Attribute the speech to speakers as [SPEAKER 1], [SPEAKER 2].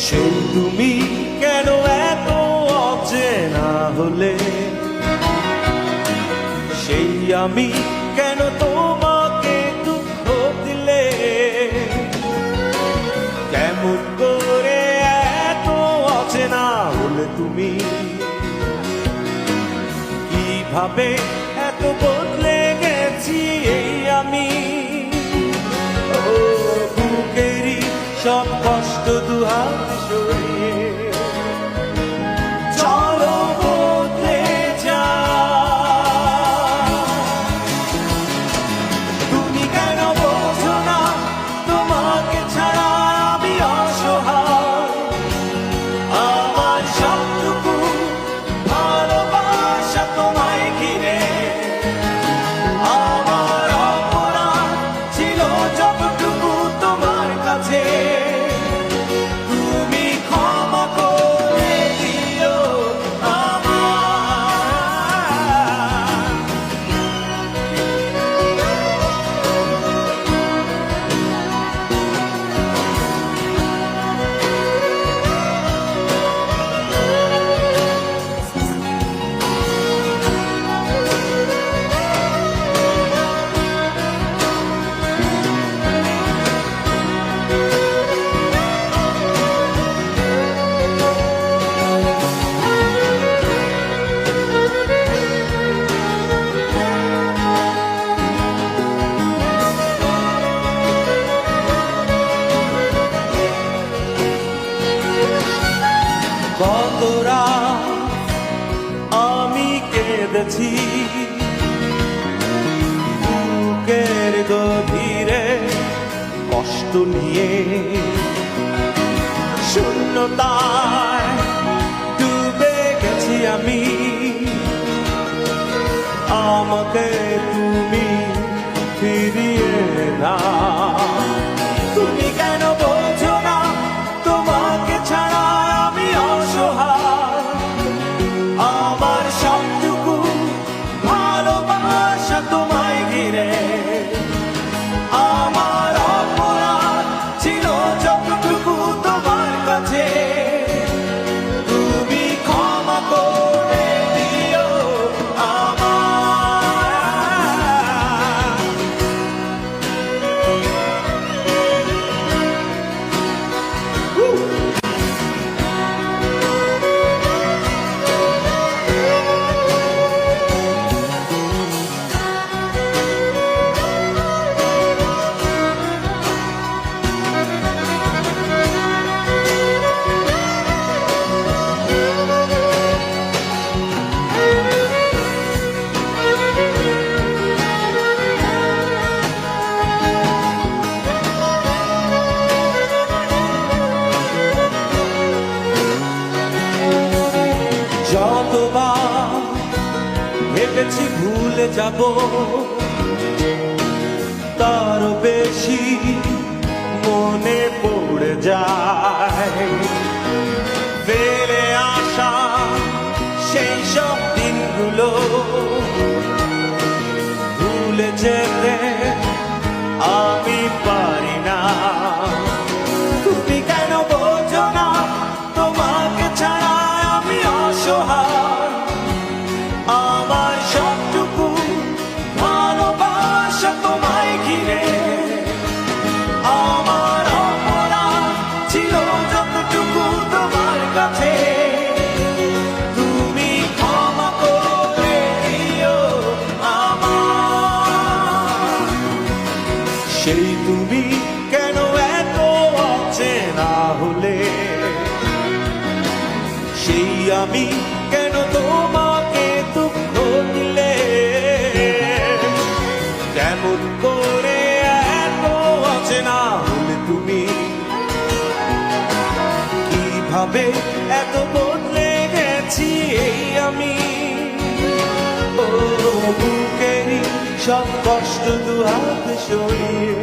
[SPEAKER 1] সেই তুমি কেন এত অচেনা হলে, সেই আমি কেন তোমাকে দুঃখ দিলে, কেমন করে এত অচেনা হলে তুমি, কিভাবে এত বদলে গেছি এই আমি। ও বুকেরই সব কষ্ট দুহাত সরিয়ে চলো বদলে যাই। তুমি কেন বোঝো না তোমাকে ছাড়া আমি অসহায়, আমার সবটুকু ভালোবাসা তোমায় ঘিরে, আমার অপরাধ ছিল যতটুকু তোমার কাছে, তুমি ক্ষমা করে দিও কত রাত আমি কেঁদেছি, বুকের গভীরে কষ্ট নিয়ে, শূন্যতায় ডুবে গেছি আমি, আমাকে তুমি ফিরিয়ে না। তুমি কেন বোঝো না তোমাকে ছাড়া আমি অসহায়, আমার সবটুকু ভালোবাসা তোমায় ঘিরে, আমার অপরাধ ছিল যতটুকু তোমার কাছে, তুমি ক্ষমা করে দিও যতবার ভেবেছি ভুলে যাব, তারও বেশি মনে পড়ে যায়, ফেলে আসা সেই সব দিনগুলো ভুলে যেতে আমি পারি না। তুমি কেন বোঝো না তোমাকে ছাড়া আমি অসহায়, আমার সবটুকু ভালোবাসা তোমায় ঘিরে, আমার অপরাধ ছিল যতটুকু তোমার কাছে, তুমি ক্ষমা করে দিও আমার। সেই তুমি কেন এত অচেনা হলে, সেই আমি কেন তোমাকে দুঃখ দিলে, কেমন করে এত অচেনা হলে তুমি, কিভাবে এত বদলে গেছি এই আমি। ও বুকেরই সব কষ্ট দুহাত সরিয়ে